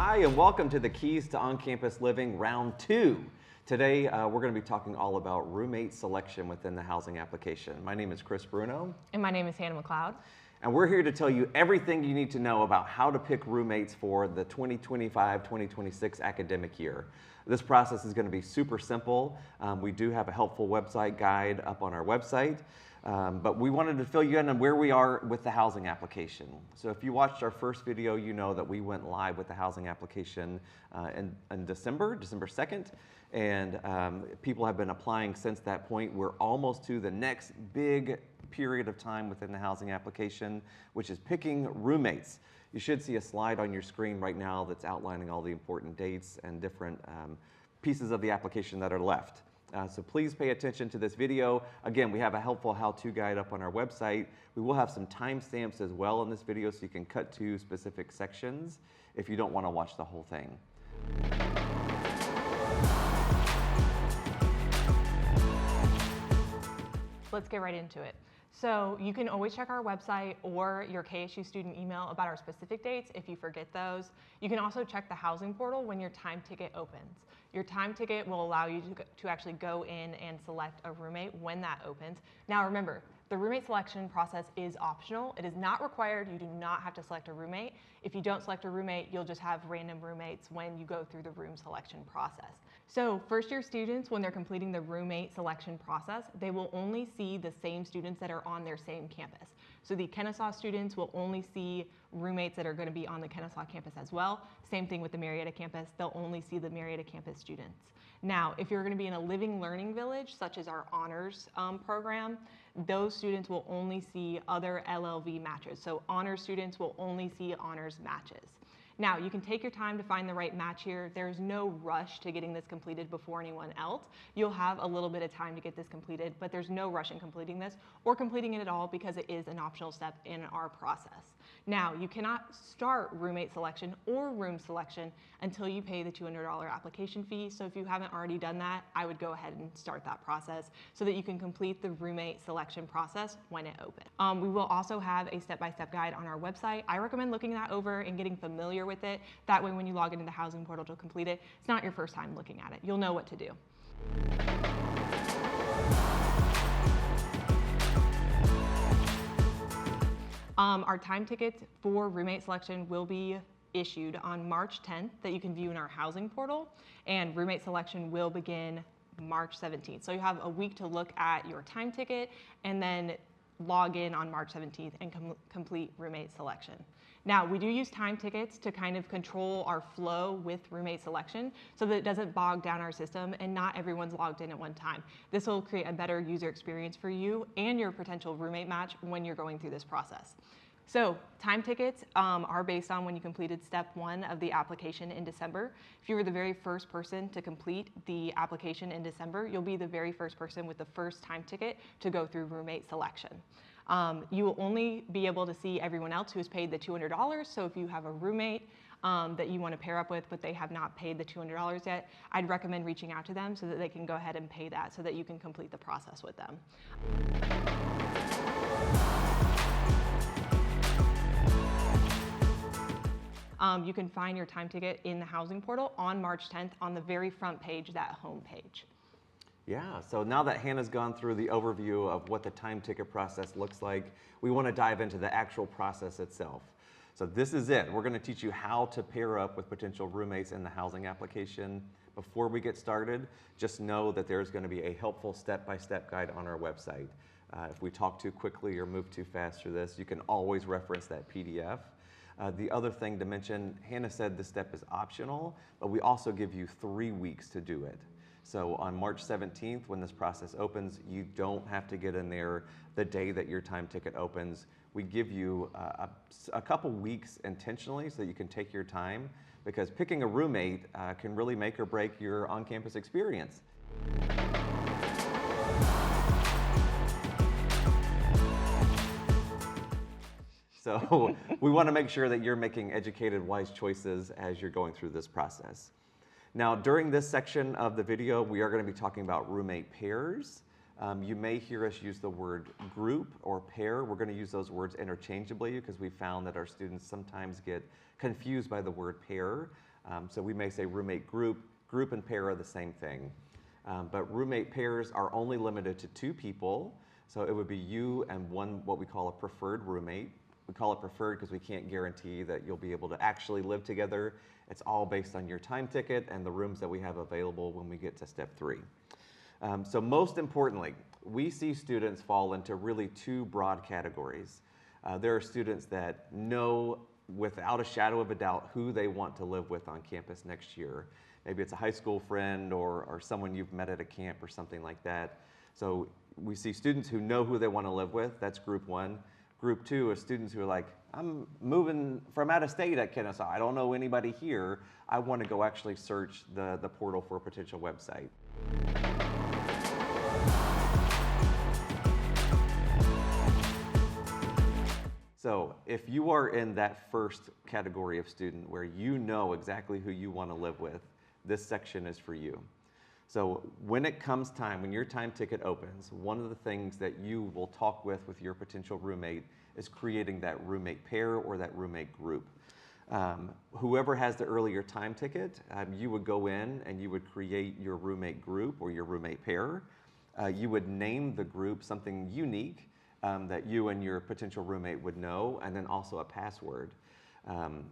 Hi, and welcome to the Keys to On-Campus Living Round 2. Today, we're going to be talking all about roommate selection within the housing application. My name is Chris Bruno. And my name is Hannah McLeod. And we're here to tell you everything you need to know about how to pick roommates for the 2025-2026 academic year. This process is going to be super simple. We do have a helpful website guide up on our website. But we wanted to fill you in on where we are with the housing application. So if you watched our first video, you know that we went live with the housing application in December 2nd. And people have been applying since that point. We're almost to the next big period of time within the housing application, which is picking roommates. You should see a slide on your screen right now that's outlining all the important dates and different pieces of the application that are left. So please pay attention to this video. Again, we have a helpful how-to guide up on our website. We will have some timestamps as well in this video so you can cut to specific sections if you don't want to watch the whole thing. Let's get right into it. So you can always check our website or your KSU student email about our specific dates if you forget those. You can also check the housing portal when your time ticket opens. Your time ticket will allow you to actually go in and select a roommate when that opens. Now remember, the roommate selection process is optional. It is not required. You do not have to select a roommate. If you don't select a roommate, you'll just have random roommates when you go through the room selection process. So first-year students, when they're completing the roommate selection process, they will only see the same students that are on their same campus. So the Kennesaw students will only see roommates that are going to be on the Kennesaw campus as well. Same thing with the Marietta campus. They'll only see the Marietta campus students. Now, if you're going to be in a living learning village, such as our honors program, those students will only see other LLV matches. So honors students will only see honors matches. Now, you can take your time to find the right match here. There's no rush to getting this completed before anyone else. You'll have a little bit of time to get this completed, but there's no rush in completing this or completing it at all because it is an optional step in our process. Now, you cannot start roommate selection or room selection until you pay the $200 application fee. So if you haven't already done that, I would go ahead and start that process so that you can complete the roommate selection process when it opens. We will also have a step-by-step guide on our website. I recommend looking that over and getting familiar with it. That way when you log into the housing portal to complete it, it's not your first time looking at it. You'll know what to do. Our time tickets for roommate selection will be issued on March 10th that you can view in our housing portal, and roommate selection will begin March 17th. So you have a week to look at your time ticket and then log in on March 17th and complete roommate selection. Now, we do use time tickets to kind of control our flow with roommate selection so that it doesn't bog down our system and not everyone's logged in at one time. This will create a better user experience for you and your potential roommate match when you're going through this process. So time tickets are based on when you completed step 1 of the application in December. If you were the very first person to complete the application in December, you'll be the very first person with the first time ticket to go through roommate selection. You will only be able to see everyone else who has paid the $200. So if you have a roommate that you want to pair up with, but they have not paid the $200 yet, I'd recommend reaching out to them so that they can go ahead and pay that so that you can complete the process with them. You can find your time ticket in the housing portal on March 10th on the very front page, that home page. Yeah, so now that Hannah's gone through the overview of what the time ticket process looks like, we want to dive into the actual process itself. So this is it. We're going to teach you how to pair up with potential roommates in the housing application. Before we get started, just know that there's going to be a helpful step-by-step guide on our website. If we talk too quickly or move too fast through this, you can always reference that PDF. The other thing to mention, Hannah said this step is optional, but we also give you 3 weeks to do it. So on March 17th, when this process opens, you don't have to get in there the day that your time ticket opens. We give you a couple weeks intentionally so that you can take your time, because picking a roommate can really make or break your on-campus experience. So we want to make sure that you're making educated, wise choices as you're going through this process. Now, during this section of the video, we are going to be talking about roommate pairs. You may hear us use the word group or pair. We're going to use those words interchangeably because we found that our students sometimes get confused by the word pair. So we may say roommate group. Group and pair are the same thing. But roommate pairs are only limited to 2 people. So it would be you and one what we call a preferred roommate. We call it preferred because we can't guarantee that you'll be able to actually live together. It's all based on your time ticket and the rooms that we have available when we get to step 3. So most importantly, we see students fall into really 2 broad categories. There are students that know without a shadow of a doubt who they want to live with on campus next year. Maybe it's a high school friend or someone you've met at a camp or something like that. So we see students who know who they want to live with. That's group 1. Group 2 are students who are like, I'm moving from out of state at Kennesaw. I don't know anybody here. I want to go actually search the portal for a potential website. So if you are in that first category of student where you know exactly who you want to live with, this section is for you. So when it comes time, when your time ticket opens, one of the things that you will talk with your potential roommate is creating that roommate pair or that roommate group. Whoever has the earlier time ticket, you would go in and you would create your roommate group or your roommate pair. You would name the group something unique that you and your potential roommate would know, and then also a password,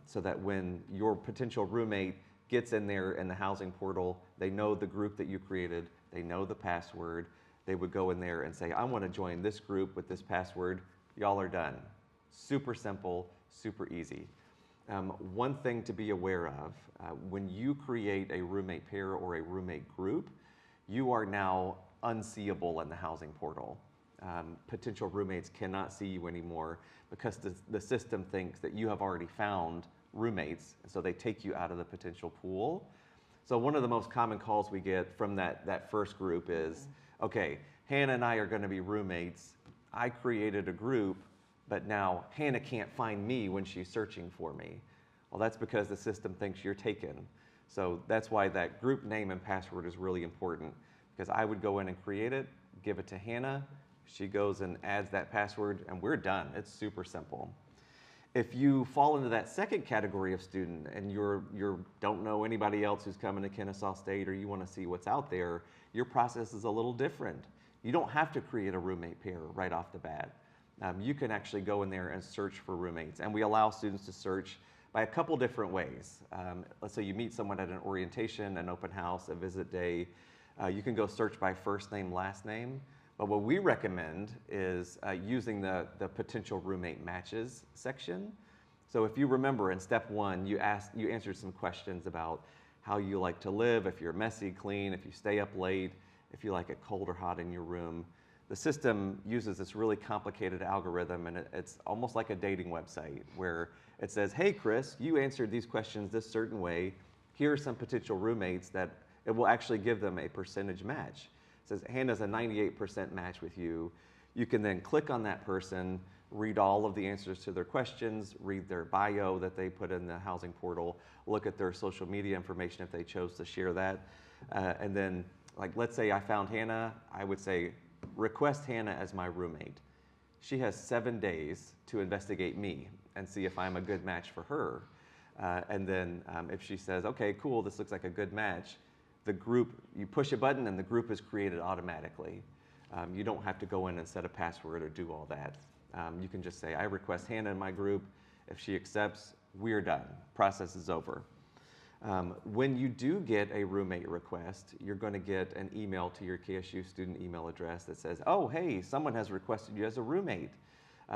so that when your potential roommate gets in there in the housing portal, they know the group that you created, they know the password, they would go in there and say, I want to join this group with this password, y'all are done. Super simple, super easy. One thing to be aware of, when you create a roommate pair or a roommate group, you are now unseeable in the housing portal. Potential roommates cannot see you anymore because the system thinks that you have already found roommates, and so they take you out of the potential pool. So one of the most common calls we get from that first group is, okay, Hannah and I are going to be roommates. I created a group, but now Hannah can't find me when she's searching for me. Well, that's because the system thinks you're taken. So that's why that group name and password is really important, because I would go in and create it, give it to Hannah, she goes and adds that password, and we're done. It's super simple. If you fall into that second category of student and you don't know anybody else who's coming to Kennesaw State, or you want to see what's out there, your process is a little different. You don't have to create a roommate pair right off the bat. You can actually go in there and search for roommates, and we allow students to search by a couple different ways. Let's say you meet someone at an orientation, an open house, a visit day. You can go search by first name, last name. But what we recommend is using the potential roommate matches section. So if you remember in step 1, you answered some questions about how you like to live, if you're messy, clean, if you stay up late, if you like it cold or hot in your room. The system uses this really complicated algorithm, and it's almost like a dating website where it says, hey, Chris, you answered these questions this certain way. Here are some potential roommates that it will actually give them a percentage match. It says Hannah's a 98% match with you. You can then click on that person, read all of the answers to their questions, read their bio that they put in the housing portal, look at their social media information if they chose to share that. And then, like, let's say I found Hannah, I would say, request Hannah as my roommate. She has 7 days to investigate me and see if I'm a good match for her. And then if she says, okay, cool, this looks like a good match, the group, you push a button and the group is created automatically. You don't have to go in and set a password or do all that. You can just say, I request Hannah in my group. If she accepts, we're done. Process is over. When you do get a roommate request, you're going to get an email to your KSU student email address that says, oh, hey, someone has requested you as a roommate.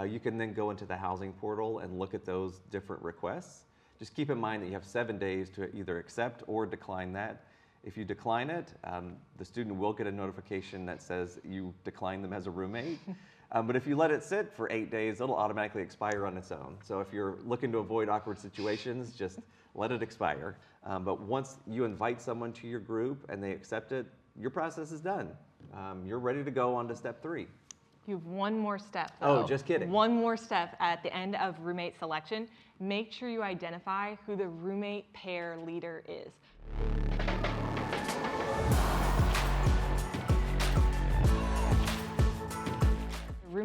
You can then go into the housing portal and look at those different requests. Just keep in mind that you have 7 days to either accept or decline that. If you decline it, the student will get a notification that says you declined them as a roommate. But if you let it sit for 8 days, it'll automatically expire on its own. So if you're looking to avoid awkward situations, just let it expire. But once you invite someone to your group and they accept it, your process is done. You're ready to go on to step 3. You have one more step, though. Oh, just kidding. One more step at the end of roommate selection. Make sure you identify who the roommate pair leader is.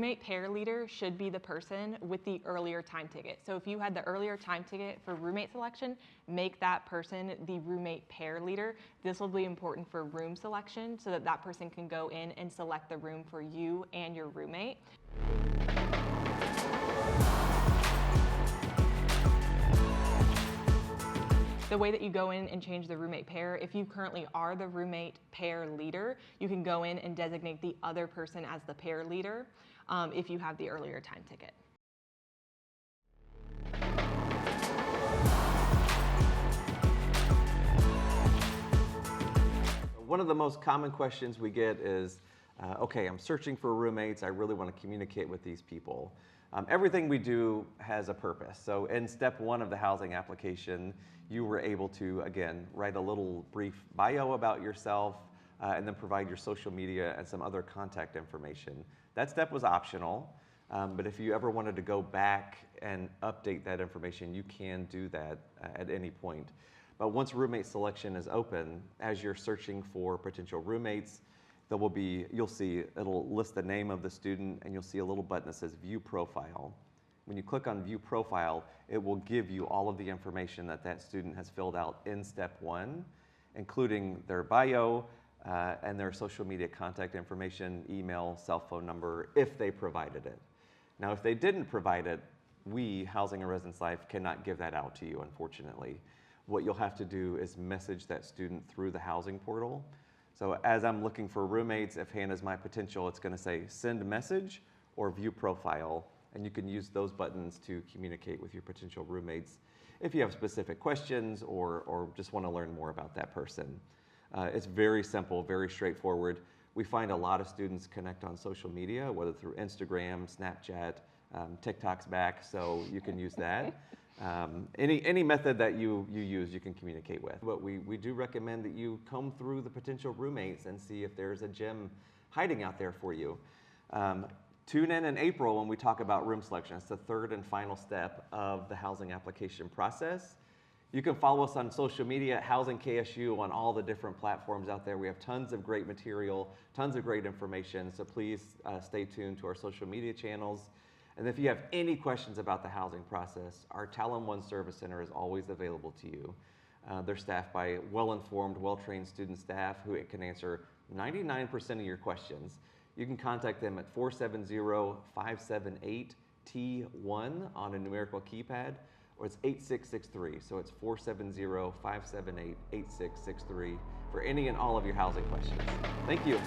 roommate pair leader should be the person with the earlier time ticket. So if you had the earlier time ticket for roommate selection, make that person the roommate pair leader. This will be important for room selection so that that person can go in and select the room for you and your roommate. The way that you go in and change the roommate pair, if you currently are the roommate pair leader, you can go in and designate the other person as the pair leader if you have the earlier time ticket. One of the most common questions we get is, okay, I'm searching for roommates. I really want to communicate with these people. Everything we do has a purpose. So in step 1 of the housing application, you were able to, again, write a little brief bio about yourself and then provide your social media and some other contact information. That step was optional, but if you ever wanted to go back and update that information, you can do that at any point. But once roommate selection is open, as you're searching for potential roommates, you'll see, it'll list the name of the student, and you'll see a little button that says View Profile. When you click on View Profile, it will give you all of the information that that student has filled out in step 1, including their bio and their social media contact information, email, cell phone number, if they provided it. Now, if they didn't provide it, we, Housing and Residence Life, cannot give that out to you, unfortunately. What you'll have to do is message that student through the housing portal. So as I'm looking for roommates, if Hannah's my potential, it's going to say send message or view profile, and you can use those buttons to communicate with your potential roommates if you have specific questions or just want to learn more about that person. It's very simple, very straightforward. We find a lot of students connect on social media, whether through Instagram, Snapchat, TikTok's back, so you can use that. Any method that you use, you can communicate with. But we do recommend that you comb through the potential roommates and see if there's a gem hiding out there for you. Tune in April when we talk about room selection. It's the 3rd and final step of the housing application process. You can follow us on social media at Housing KSU on all the different platforms out there. We have tons of great material, tons of great information, so please stay tuned to our social media channels. And if you have any questions about the housing process, our Talon One Service Center is always available to you. They're staffed by well-informed, well-trained student staff who can answer 99% of your questions. You can contact them at 470-578-T1 on a numerical keypad, or it's 8663. So it's 470-578-8663 for any and all of your housing questions. Thank you.